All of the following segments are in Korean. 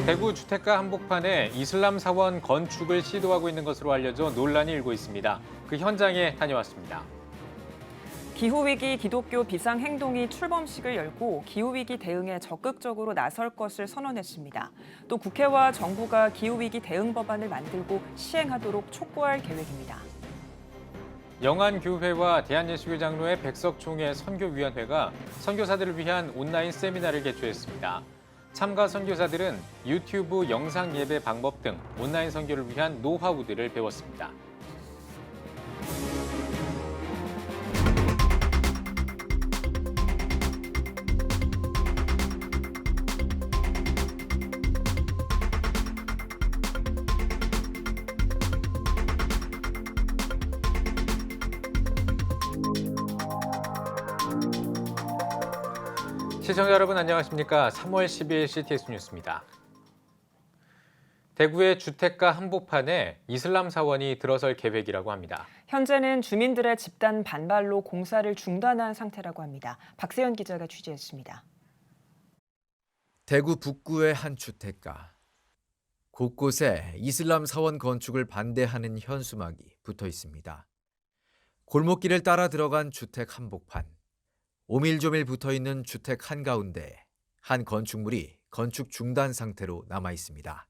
대구 주택가 한복판에 이슬람 사원 건축을 시도하고 있는 것으로 알려져 논란이 일고 있습니다. 그 현장에 다녀왔습니다. 기후위기 기독교 비상행동이 출범식을 열고 기후위기 대응에 적극적으로 나설 것을 선언했습니다. 또 국회와 정부가 기후위기 대응 법안을 만들고 시행하도록 촉구할 계획입니다. 영안교회와 대한예수교 장로회 백석총회 선교위원회가 선교사들을 위한 온라인 세미나를 개최했습니다. 참가 선교사들은 유튜브 영상 예배 방법 등 온라인 선교를 위한 노하우들을 배웠습니다. 시청자 여러분 안녕하십니까? 3월 10일 CTS 뉴스입니다. 대구의 주택가 한복판에 이슬람 사원이 들어설 계획이라고 합니다. 현재는 주민들의 집단 반발로 공사를 중단한 상태라고 합니다. 박세현 기자가 취재했습니다. 대구 북구의 한 주택가. 곳곳에 이슬람 사원 건축을 반대하는 현수막이 붙어 있습니다. 골목길을 따라 들어간 주택 한복판. 오밀조밀 붙어있는 주택 한가운데 한 건축물이 건축 중단 상태로 남아 있습니다.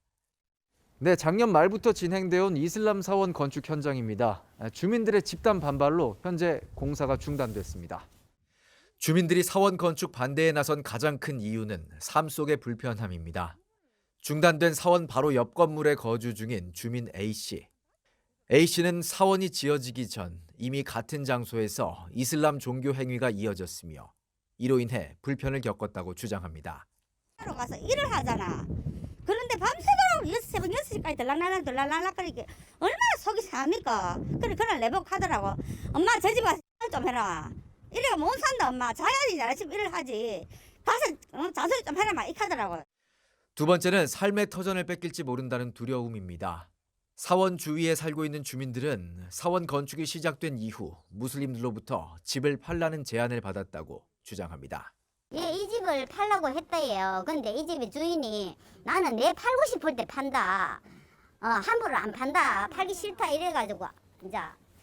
네, 작년 말부터 진행되어 온 이슬람 사원 건축 현장입니다. 주민들의 집단 반발로 현재 공사가 중단됐습니다. 주민들이 사원 건축 반대에 나선 가장 큰 이유는 삶 속의 불편함입니다. 중단된 사원 바로 옆 건물에 거주 중인 주민 A씨. A씨는 사원이 지어지기 전 이미 같은 장소에서 이슬람 종교 행위가 이어졌으며 이로 인해 불편을 겪었다고 주장합니다. 하러 가서 일을 하잖아. 그런데 밤새도록 새벽 6시까지 들락날락거리게 얼마나 속이 상합니까? 그날 내보고 하더라고. 엄마 저 집 가서 좀 해라. 이래가 못 산다 엄마. 자야지 아침 일을 하지. 가서 잔소리 좀 해라 막 이렇게 하더라고. 두 번째는 삶의 터전을 뺏길지 모른다는 두려움입니다. 사원 주위에 살고 있는 주민들은 사원 건축이 시작된 이후 무슬림들로부터 집을 팔라는 제안을 받았다고 주장합니다. 예, 이 집을 팔라고 했다예요. 근데 이 집의 주인이 나는 내 팔고 싶을 때 판다. 함부로 안 판다. 팔기 싫다 이래가지고 이제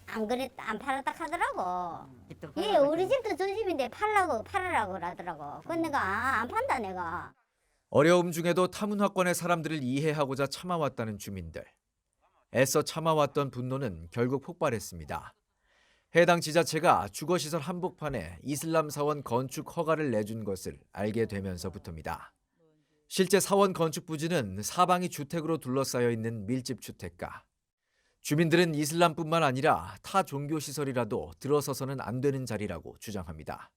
안 팔았다 하더라고. 예, 우리 집도 저 집인데 팔으라고 그러더라고. 근데 내가 안 판다 내가. 어려움 중에도 타문화권의 사람들을 이해하고자 참아왔다는 주민들. 애써 참아왔던 분노는 결국 폭발했습니다. 해당 지자체가 주거시설 한복판에 이슬람 사원 건축 허가를 내준 것을 알게 되면서부터입니다. 실제 사원 건축 부지는 사방이 주택으로 둘러싸여 있는 밀집 주택가. 주민들은 이슬람뿐만 아니라 타 종교시설이라도 들어서서는 안 되는 자리라고 주장합니다.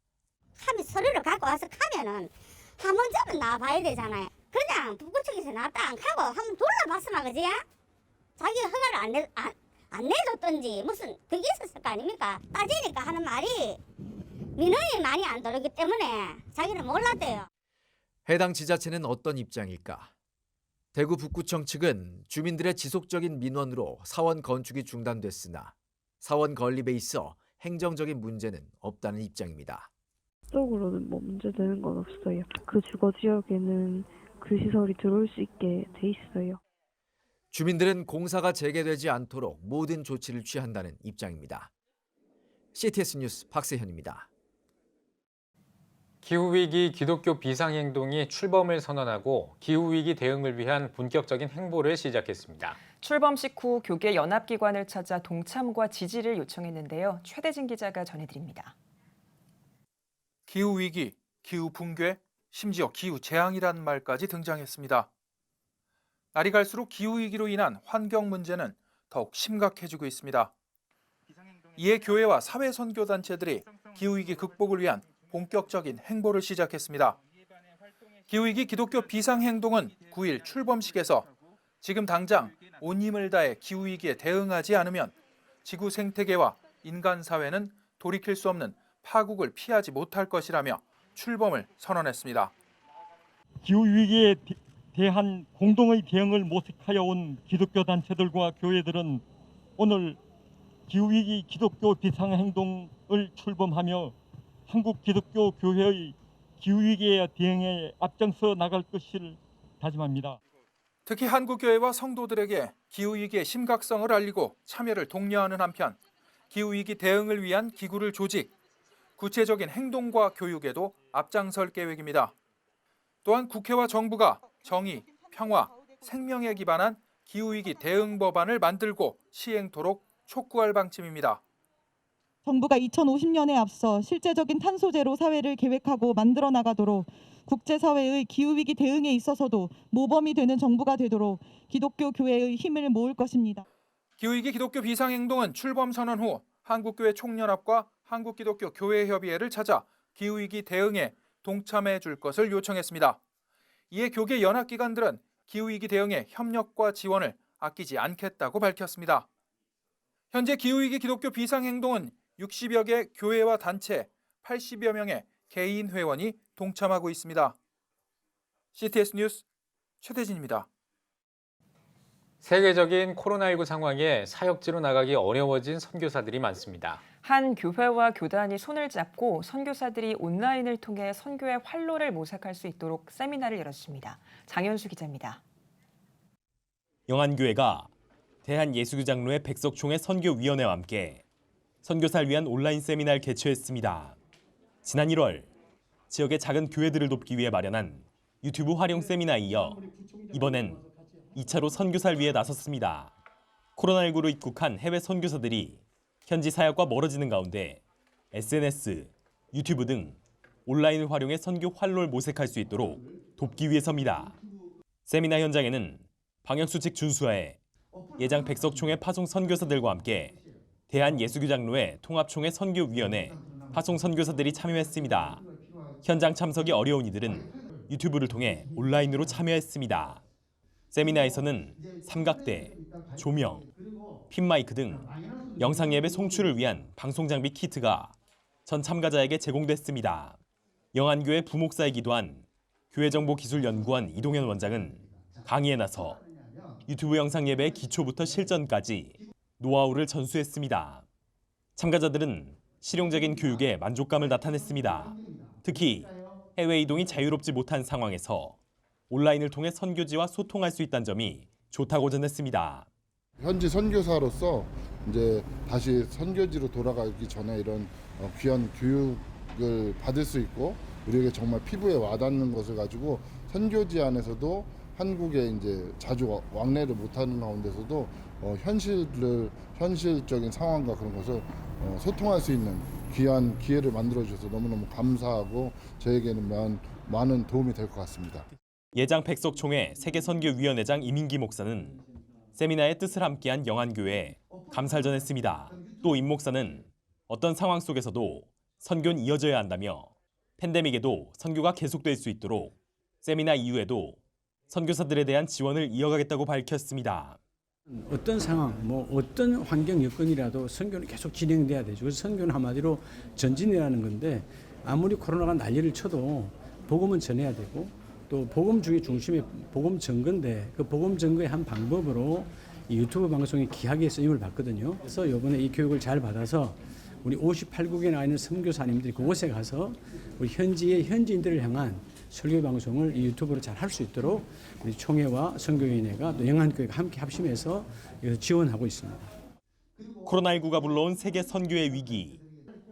하면 서류를 갖고 와서 가면은 한 번쯤은 나와봐야 되잖아요. 그냥 북구청에서 나왔다 안 가고 한번 둘러봤으면 그지? 자기 허가를 안 내줬던지 무슨 그게 있었을 거 아닙니까? 따지니까 하는 말이 민원이 많이 안 들어오기 때문에 자기는 몰랐대요. 해당 지자체는 어떤 입장일까? 대구 북구청 측은 주민들의 지속적인 민원으로 사원 건축이 중단됐으나 사원 건립에 있어 행정적인 문제는 없다는 입장입니다. 쪽으로는 문제되는 건 없어요. 그 주거 지역에는 그 시설이 들어올 수 있게 돼 있어요. 주민들은 공사가 재개되지 않도록 모든 조치를 취한다는 입장입니다. CTS 뉴스 박세현입니다. 기후위기 기독교 비상행동이 출범을 선언하고 기후위기 대응을 위한 본격적인 행보를 시작했습니다. 출범식 후 교계 연합기관을 찾아 동참과 지지를 요청했는데요. 최대진 기자가 전해드립니다. 기후위기, 기후붕괴, 심지어 기후재앙이라는 말까지 등장했습니다. 날이 갈수록 기후위기로 인한 환경 문제는 더욱 심각해지고 있습니다. 이에 교회와 사회선교단체들이 기후위기 극복을 위한 본격적인 행보를 시작했습니다. 기후위기 기독교 비상행동은 9일 출범식에서 지금 당장 온 힘을 다해 기후위기에 대응하지 않으면 지구 생태계와 인간 사회는 돌이킬 수 없는 파국을 피하지 못할 것이라며 출범을 선언했습니다. 기후위기에 대한 공동의 대응을 모색하여 온 기독교 단체들과 교회들은 오늘 기후위기 기독교 비상행동을 출범하며 한국 기독교 교회의 기후위기에 대응에 앞장서 나갈 것을 다짐합니다. 특히 한국교회와 성도들에게 기후위기의 심각성을 알리고 참여를 독려하는 한편 기후위기 대응을 위한 기구를 조직, 구체적인 행동과 교육에도 앞장설 계획입니다. 또한 국회와 정부가 정의, 평화, 생명에 기반한 기후위기 대응 법안을 만들고 시행토록 촉구할 방침입니다. 정부가 2050년에 앞서 실제적인 탄소제로 사회를 계획하고 만들어 나가도록 국제사회의 기후위기 대응에 있어서도 모범이 되는 정부가 되도록 기독교 교회의 힘을 모을 것입니다. 기후위기 기독교 비상행동은 출범 선언 후 한국교회 총연합과 한국기독교 교회협의회를 찾아 기후위기 대응에 동참해 줄 것을 요청했습니다. 이에 교계 연합기관들은 기후위기 대응에 협력과 지원을 아끼지 않겠다고 밝혔습니다. 현재 기후위기 기독교 비상행동은 60여 개 교회와 단체, 80여 명의 개인 회원이 동참하고 있습니다. CTS 뉴스 최대진입니다. 세계적인 코로나19 상황에 사역지로 나가기 어려워진 선교사들이 많습니다. 한 교회와 교단이 손을 잡고 선교사들이 온라인을 통해 선교의 활로를 모색할 수 있도록 세미나를 열었습니다. 장현수 기자입니다. 영안교회가 대한예수교장로회 백석총회 선교위원회와 함께 선교사를 위한 온라인 세미나를 개최했습니다. 지난 1월 지역의 작은 교회들을 돕기 위해 마련한 유튜브 활용 세미나에 이어 이번엔 2차로 선교사를 위해 나섰습니다. 코로나19로 입국한 해외 선교사들이 현지 사역과 멀어지는 가운데 SNS, 유튜브 등 온라인을 활용해 선교 활로를 모색할 수 있도록 돕기 위해서입니다. 세미나 현장에는 방역수칙 준수하에 예장 백석총회 파송 선교사들과 함께 대한예수교장로회 통합총회 선교위원회 파송 선교사들이 참여했습니다. 현장 참석이 어려운 이들은 유튜브를 통해 온라인으로 참여했습니다. 세미나에서는 삼각대, 조명, 핀마이크 등 영상 예배 송출을 위한 방송 장비 키트가 전 참가자에게 제공됐습니다. 영안교회 부목사이기도 한 교회정보기술연구원 이동현 원장은 강의에 나서 유튜브 영상 예배의 기초부터 실전까지 노하우를 전수했습니다. 참가자들은 실용적인 교육에 만족감을 나타냈습니다. 특히 해외 이동이 자유롭지 못한 상황에서 온라인을 통해 선교지와 소통할 수 있다는 점이 좋다고 전했습니다. 현지 선교사로서 이제 다시 선교지로 돌아가기 전에 이런 귀한 교육을 받을 수 있고 우리에게 정말 피부에 와닿는 것을 가지고 선교지 안에서도 한국에 이제 자주 왕래를 못하는 가운데서도 현실적인 상황과 그런 것을 소통할 수 있는 귀한 기회를 만들어 주셔서 너무너무 감사하고 저에게는 많은 도움이 될 것 같습니다. 예장 백석총회 세계선교위원회장 이민기 목사는 세미나의 뜻을 함께한 영안교회에 감사를 전했습니다. 또 임 목사는 어떤 상황 속에서도 선교는 이어져야 한다며 팬데믹에도 선교가 계속될 수 있도록 세미나 이후에도 선교사들에 대한 지원을 이어가겠다고 밝혔습니다. 어떤 상황, 어떤 환경 여건이라도 선교는 계속 진행돼야 되죠. 그래서 선교는 한마디로 전진이라는 건데 아무리 코로나가 난리를 쳐도 복음은 전해야 되고 또 복음 중에 중심에 복음 전거인데 그 복음 전거의 한 방법으로 이 유튜브 방송이 귀하게 쓰임을 받거든요. 그래서 이번에 이 교육을 잘 받아서 우리 58국에 나 있는 선교사님들이 그곳에 가서 우리 현지의 현지인들을 향한 설교 방송을 이 유튜브로 잘 할 수 있도록 우리 총회와 선교위원회가 또 영안교회가 함께 합심해서 지원하고 있습니다. 코로나19가 불러온 세계 선교의 위기,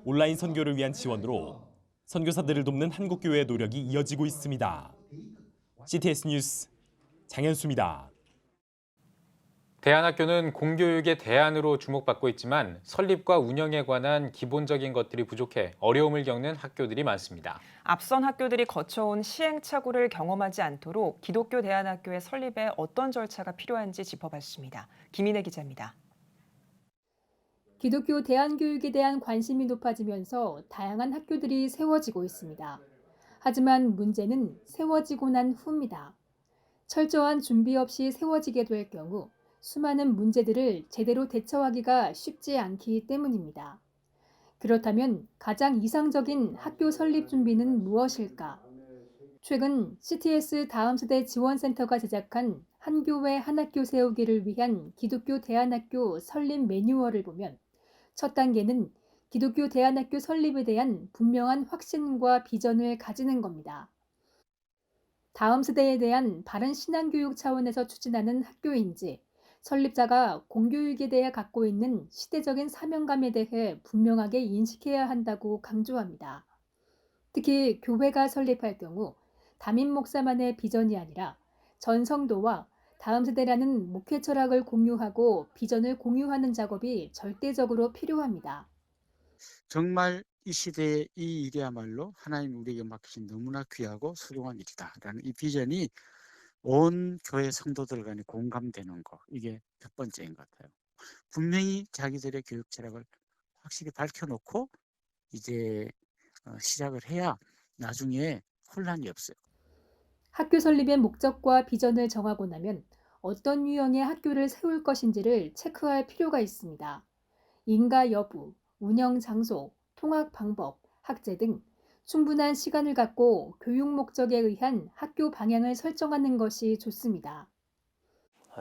온라인 선교를 위한 지원으로 선교사들을 돕는 한국교회의 노력이 이어지고 있습니다. CTS 뉴스 장현수입니다. 대안학교는 공교육의 대안으로 주목받고 있지만 설립과 운영에 관한 기본적인 것들이 부족해 어려움을 겪는 학교들이 많습니다. 앞선 학교들이 거쳐온 시행착오를 경험하지 않도록 기독교 대안학교의 설립에 어떤 절차가 필요한지 짚어봤습니다. 김인혜 기자입니다. 기독교 대안교육에 대한 관심이 높아지면서 다양한 학교들이 세워지고 있습니다. 하지만 문제는 세워지고 난 후입니다. 철저한 준비 없이 세워지게 될 경우 수많은 문제들을 제대로 대처하기가 쉽지 않기 때문입니다. 그렇다면 가장 이상적인 학교 설립 준비는 무엇일까? 최근 CTS 다음 세대 지원센터가 제작한 한 교회 한 학교 세우기를 위한 기독교 대안학교 설립 매뉴얼을 보면 첫 단계는 기독교 대안학교 설립에 대한 분명한 확신과 비전을 가지는 겁니다. 다음 세대에 대한 바른 신앙교육 차원에서 추진하는 학교인지 설립자가 공교육에 대해 갖고 있는 시대적인 사명감에 대해 분명하게 인식해야 한다고 강조합니다. 특히 교회가 설립할 경우 담임 목사만의 비전이 아니라 전 성도와 다음 세대라는 목회 철학을 공유하고 비전을 공유하는 작업이 절대적으로 필요합니다. 정말 이 시대의 이 일이야말로 하나님 우리에게 맡기신 너무나 귀하고 소중한 일이다라는 이 비전이 온 교회 성도들 간에 공감되는 거, 이게 첫 번째인 것 같아요. 분명히 자기들의 교육 철학을 확실히 밝혀놓고 이제 시작을 해야 나중에 혼란이 없어요. 학교 설립의 목적과 비전을 정하고 나면 어떤 유형의 학교를 세울 것인지를 체크할 필요가 있습니다. 인가 여부, 운영 장소, 통학 방법, 학제 등 충분한 시간을 갖고 교육 목적에 의한 학교 방향을 설정하는 것이 좋습니다.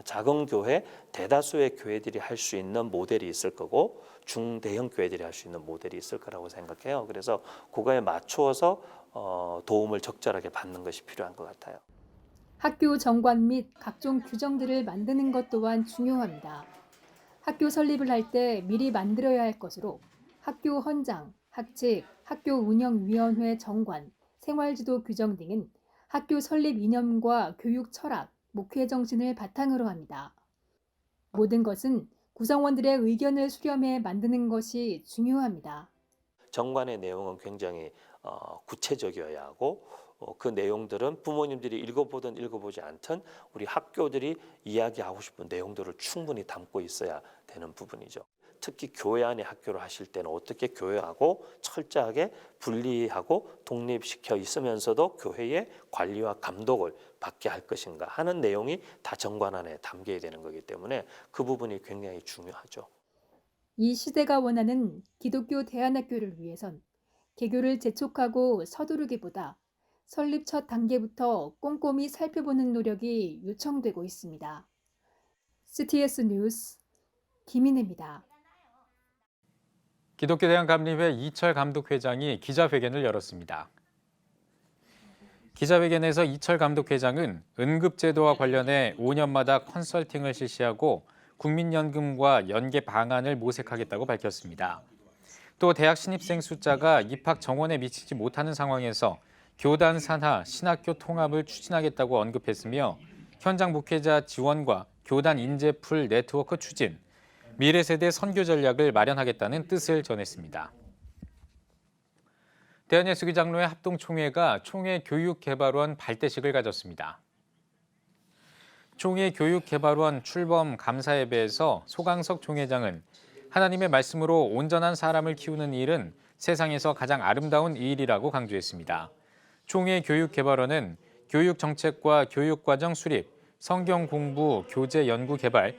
작은 교회, 대다수의 교회들이 할 수 있는 모델이 있을 거고 중대형 교회들이 할 수 있는 모델이 있을 거라고 생각해요. 그래서 그거에 맞추어서 도움을 적절하게 받는 것이 필요한 것 같아요. 학교 정관 및 각종 규정들을 만드는 것 또한 중요합니다. 학교 설립을 할 때 미리 만들어야 할 것으로 학교 헌장, 학칙, 학교 운영위원회 정관, 생활지도 규정 등은 학교 설립 이념과 교육 철학, 목회 정신을 바탕으로 합니다. 모든 것은 구성원들의 의견을 수렴해 만드는 것이 중요합니다. 정관의 내용은 굉장히 구체적이어야 하고 그 내용들은 부모님들이 읽어보든 읽어보지 않든 우리 학교들이 이야기하고 싶은 내용들을 충분히 담고 있어야 되는 부분이죠. 특히 교회 안에 학교를 하실 때는 어떻게 교회하고 철저하게 분리하고 독립시켜 있으면서도 교회의 관리와 감독을 받게 할 것인가 하는 내용이 다 정관 안에 담겨야 되는 거기 때문에 그 부분이 굉장히 중요하죠. 이 시대가 원하는 기독교 대안학교를 위해선 개교를 재촉하고 서두르기보다 설립 첫 단계부터 꼼꼼히 살펴보는 노력이 요청되고 있습니다. CTS 뉴스 김인혜입니다. 기독교 대한감리회 이철 감독회장이 기자회견을 열었습니다. 기자회견에서 이철 감독회장은 응급제도와 관련해 5년마다 컨설팅을 실시하고 국민연금과 연계 방안을 모색하겠다고 밝혔습니다. 또 대학 신입생 숫자가 입학 정원에 미치지 못하는 상황에서 교단 산하 신학교 통합을 추진하겠다고 언급했으며 현장 목회자 지원과 교단 인재풀 네트워크 추진, 미래 세대 선교 전략을 마련하겠다는 뜻을 전했습니다. 대한예수교장로회 합동총회가 총회 교육개발원 발대식을 가졌습니다. 총회 교육개발원 출범 감사 예배에서 소강석 총회장은 하나님의 말씀으로 온전한 사람을 키우는 일은 세상에서 가장 아름다운 일이라고 강조했습니다. 총회 교육개발원은 교육정책과 교육과정 수립, 성경 공부, 교재 연구 개발,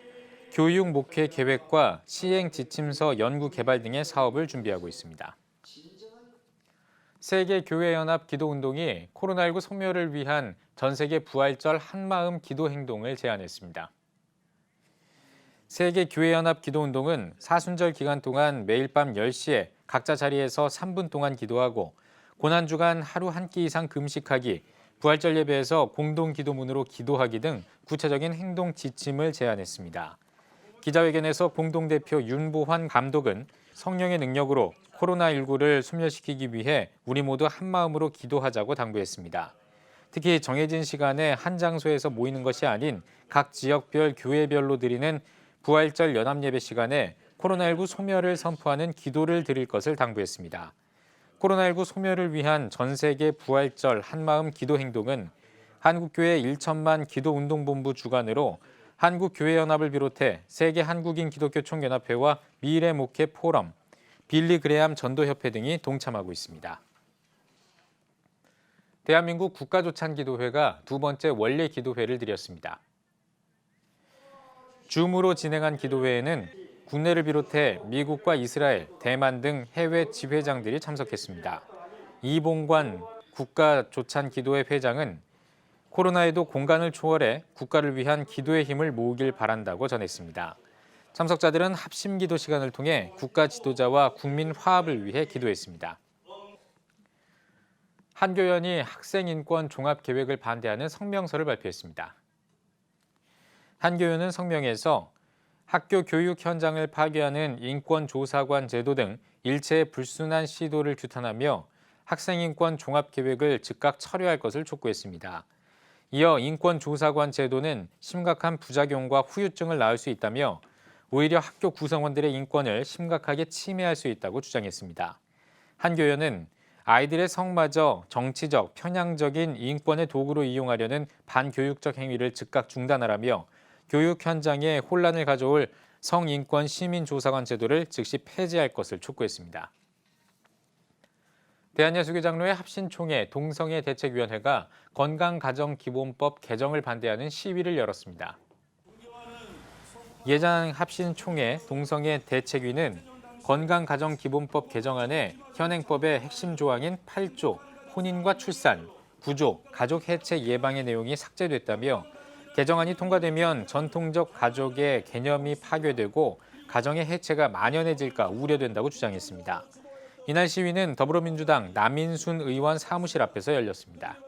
교육 목회 계획과 시행 지침서 연구 개발 등의 사업을 준비하고 있습니다. 세계교회연합 기도운동이 코로나19 소멸을 위한 전 세계 부활절 한마음 기도 행동을 제안했습니다. 세계교회연합 기도운동은 사순절 기간 동안 매일 밤 10시에 각자 자리에서 3분 동안 기도하고 고난주간 하루 한 끼 이상 금식하기, 부활절 예배에서 공동 기도문으로 기도하기 등 구체적인 행동 지침을 제안했습니다. 기자회견에서 공동대표 윤보환 감독은 성령의 능력으로 코로나19를 소멸시키기 위해 우리 모두 한마음으로 기도하자고 당부했습니다. 특히 정해진 시간에 한 장소에서 모이는 것이 아닌 각 지역별 교회별로 드리는 부활절 연합예배 시간에 코로나19 소멸을 선포하는 기도를 드릴 것을 당부했습니다. 코로나19 소멸을 위한 전 세계 부활절 한마음 기도 행동은 한국교회 1천만 기도운동본부 주관으로 한국교회연합을 비롯해 세계 한국인 기독교 총연합회와 미래목회 포럼, 빌리 그레암 전도협회 등이 동참하고 있습니다. 대한민국 국가조찬기도회가 두 번째 원례 기도회를 드렸습니다. 줌으로 진행한 기도회에는 국내를 비롯해 미국과 이스라엘, 대만 등 해외 지회장들이 참석했습니다. 이봉관 국가조찬기도회 회장은 코로나에도 공간을 초월해 국가를 위한 기도의 힘을 모으길 바란다고 전했습니다. 참석자들은 합심기도 시간을 통해 국가 지도자와 국민 화합을 위해 기도했습니다. 한교연이 학생인권 종합계획을 반대하는 성명서를 발표했습니다. 한교연은 성명에서 학교 교육 현장을 파괴하는 인권조사관 제도 등 일체의 불순한 시도를 규탄하며 학생인권 종합계획을 즉각 철회할 것을 촉구했습니다. 이어 인권조사관 제도는 심각한 부작용과 후유증을 낳을 수 있다며 오히려 학교 구성원들의 인권을 심각하게 침해할 수 있다고 주장했습니다. 한교연은 아이들의 성마저 정치적, 편향적인 인권의 도구로 이용하려는 반교육적 행위를 즉각 중단하라며 교육 현장에 혼란을 가져올 성인권 시민조사관 제도를 즉시 폐지할 것을 촉구했습니다. 대한예수교장로회 합신총회 동성애 대책위원회가 건강가정기본법 개정을 반대하는 시위를 열었습니다. 예장 합신총회 동성애 대책위는 건강가정기본법 개정안에 현행법의 핵심 조항인 8조 혼인과 출산, 부조, 가족 해체 예방의 내용이 삭제됐다며 개정안이 통과되면 전통적 가족의 개념이 파괴되고 가정의 해체가 만연해질까 우려된다고 주장했습니다. 이날 시위는 더불어민주당 남인순 의원 사무실 앞에서 열렸습니다.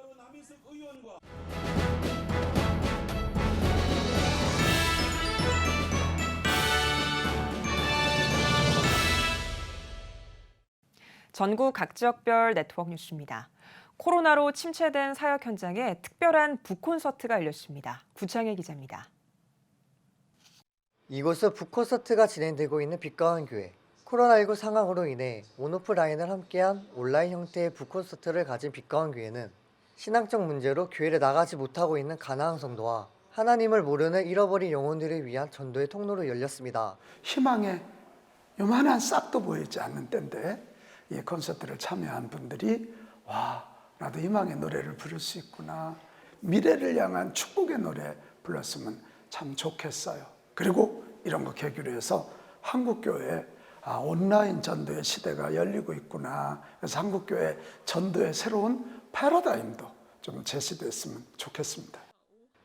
전국 각 지역별 네트워크 뉴스입니다. 코로나로 침체된 사역 현장에 특별한 북콘서트가 열렸습니다. 구창혜 기자입니다. 이곳은 북콘서트가 진행되고 있는 빛가운 교회. 코로나19 상황으로 인해 온오프라인을 함께한 온라인 형태의 북콘서트를 가진 빛가운 교회는 신앙적 문제로 교회를 나가지 못하고 있는 가나안 성도와 하나님을 모르는 잃어버린 영혼들을 위한 전도의 통로로 열렸습니다. 희망의 요만한 싹도 보이지 않는 때인데 이 콘서트를 참여한 분들이 와, 나도 희망의 노래를 부를 수 있구나. 미래를 향한 축복의 노래 불렀으면 참 좋겠어요. 그리고 이런 거 계기로 해서 한국교회에 온라인 전도의 시대가 열리고 있구나. 그래서 한국교회 전도의 새로운 패러다임도 좀 제시됐으면 좋겠습니다.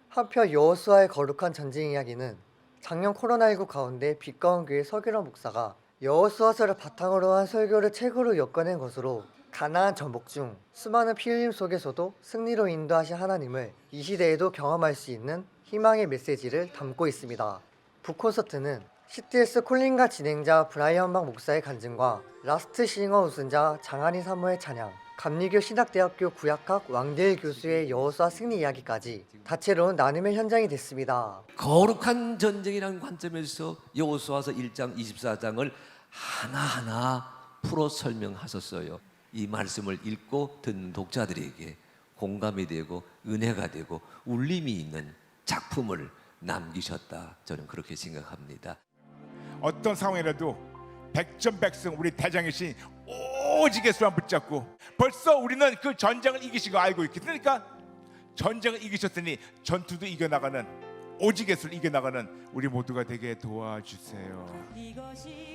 한편 여호수아의 거룩한 전쟁 이야기는 작년 코로나19 가운데 빛가운 교회 서기란 목사가 여호수아서를 바탕으로 한 설교를 책으로 엮어낸 것으로 가나안 전복 중 수많은 피 흘림 속에서도 승리로 인도하신 하나님을 이 시대에도 경험할 수 있는 희망의 메시지를 담고 있습니다. 북콘서트는 CTS 콜린가 진행자 브라이언 박 목사의 간증과 라스트 싱어 우승자 장한희 사모의 찬양, 감리교 신학대학교 구약학 왕대일 교수의 여호수아 승리 이야기까지 다채로운 나눔의 현장이 됐습니다. 거룩한 전쟁이라는 관점에서 여호수아서 1장 24장을 하나하나 풀어 설명하셨어요. 이 말씀을 읽고 듣는 독자들에게 공감이 되고 은혜가 되고 울림이 있는 작품을 남기셨다. 저는 그렇게 생각합니다. 어떤 상황이라도 백전백승 우리 대장이신 오직 예수만 붙잡고 벌써 우리는 그 전쟁을 이기신 거 알고 있기 그러니까 전쟁을 이기셨으니 전투도 이겨나가는 오직 예수를 이겨나가는 우리 모두가 되게 도와주세요.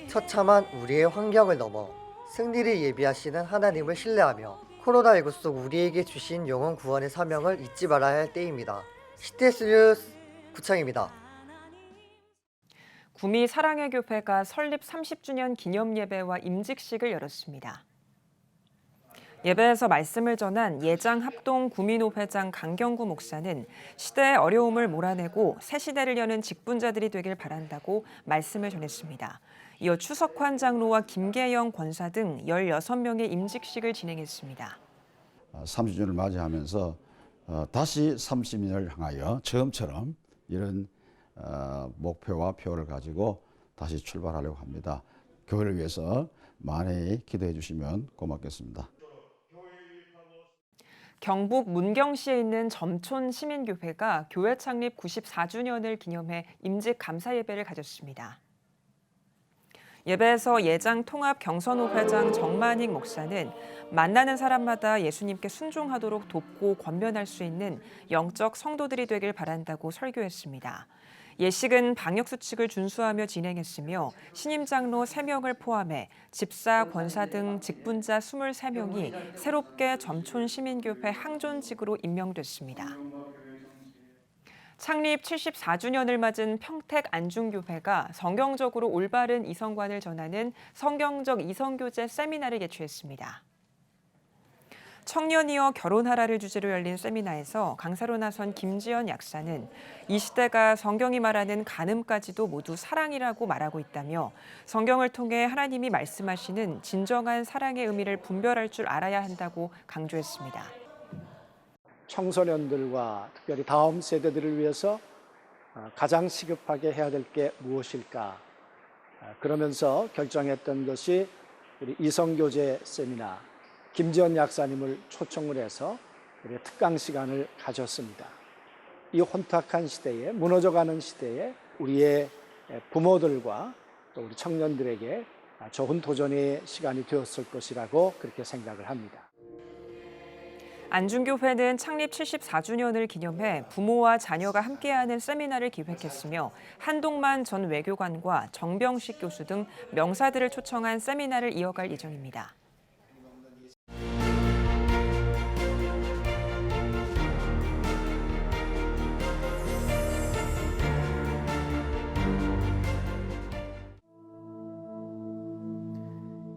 처참한 우리의 환경을 넘어 승리를 예비하시는 하나님을 신뢰하며 코로나19 속 우리에게 주신 영혼 구원의 사명을 잊지 말아야 할 때입니다. CTS 뉴스 구창입니다. 구미 사랑의 교회가 설립 30주년 기념 예배와 임직식을 열었습니다. 예배에서 말씀을 전한 예장 합동 구미노 회장 강경구 목사는 시대의 어려움을 몰아내고 새 시대를 여는 직분자들이 되길 바란다고 말씀을 전했습니다. 이어 추석환 장로와 김계영 권사 등 16명의 임직식을 진행했습니다. 30주년을 맞이하면서 다시 30년을 향하여 처음처럼 이런 목표와 표를 가지고 다시 출발하려고 합니다. 교회를 위해서 많이 기도해 주시면 고맙겠습니다. 경북 문경시에 있는 점촌 시민교회가 교회 창립 94주년을 기념해 임직 감사 예배를 가졌습니다. 예배에서 예장 통합 경선호 회장 정만익 목사는 만나는 사람마다 예수님께 순종하도록 돕고 권면할 수 있는 영적 성도들이 되길 바란다고 설교했습니다. 예식은 방역수칙을 준수하며 진행했으며 신임 장로 3명을 포함해 집사, 권사 등 직분자 23명이 새롭게 점촌 시민교회 항존직으로 임명됐습니다. 창립 74주년을 맞은 평택 안중교회가 성경적으로 올바른 이성관을 전하는 성경적 이성교제 세미나를 개최했습니다. 청년이여 결혼하라를 주제로 열린 세미나에서 강사로 나선 김지연 약사는 이 시대가 성경이 말하는 간음까지도 모두 사랑이라고 말하고 있다며 성경을 통해 하나님이 말씀하시는 진정한 사랑의 의미를 분별할 줄 알아야 한다고 강조했습니다. 청소년들과 특별히 다음 세대들을 위해서 가장 시급하게 해야 될 게 무엇일까? 그러면서 결정했던 것이 우리 이성교제 세미나 김지연 약사님을 초청을 해서 우리 특강 시간을 가졌습니다. 이 혼탁한 시대에, 무너져가는 시대에 우리의 부모들과 또 우리 청년들에게 좋은 도전의 시간이 되었을 것이라고 그렇게 생각을 합니다. 안중교회는 창립 74주년을 기념해 부모와 자녀가 함께하는 세미나를 기획했으며 한동만 전 외교관과 정병식 교수 등 명사들을 초청한 세미나를 이어갈 예정입니다.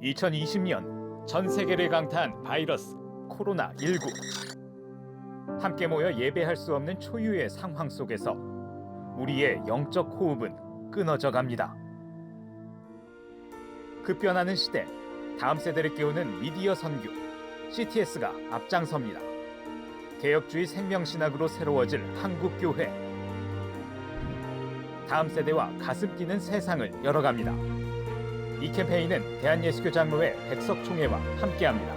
(2020년) 전 세계를 강타한 바이러스 코로나19. 함께 모여 예배할 수 없는 초유의 상황 속에서 우리의 영적 호흡은 끊어져 갑니다. 급변하는 시대, 다음 세대를 깨우는 미디어 선교, CTS가 앞장섭니다. 개혁주의 생명신학으로 새로워질 한국교회. 다음 세대와 가슴 뛰는 세상을 열어갑니다. 이 캠페인은 대한예수교 장로회 백석총회와 함께합니다.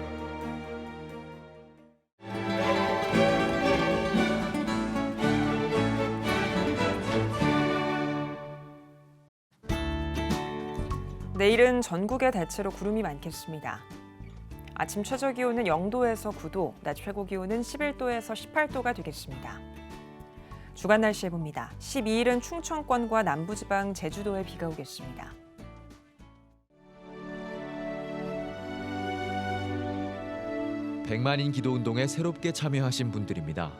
내일은 전국에 대체로 구름이 많겠습니다. 아침 최저기온은 0도에서 9도, 낮 최고기온은 11도에서 18도가 되겠습니다. 주간 날씨 해봅니다. 12일은 충청권과 남부지방, 제주도에 비가 오겠습니다. 백만인 기도운동에 새롭게 참여하신 분들입니다.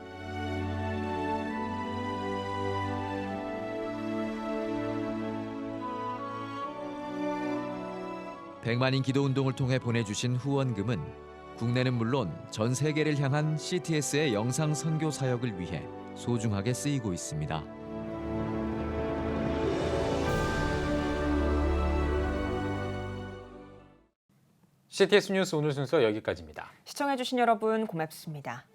백만인 기도운동을 통해 보내주신 후원금은 국내는 물론 전 세계를 향한 CTS의 영상 선교 사역을 위해 소중하게 쓰이고 있습니다. CTS 뉴스 오늘 순서 여기까지입니다. 시청해주신 여러분 고맙습니다.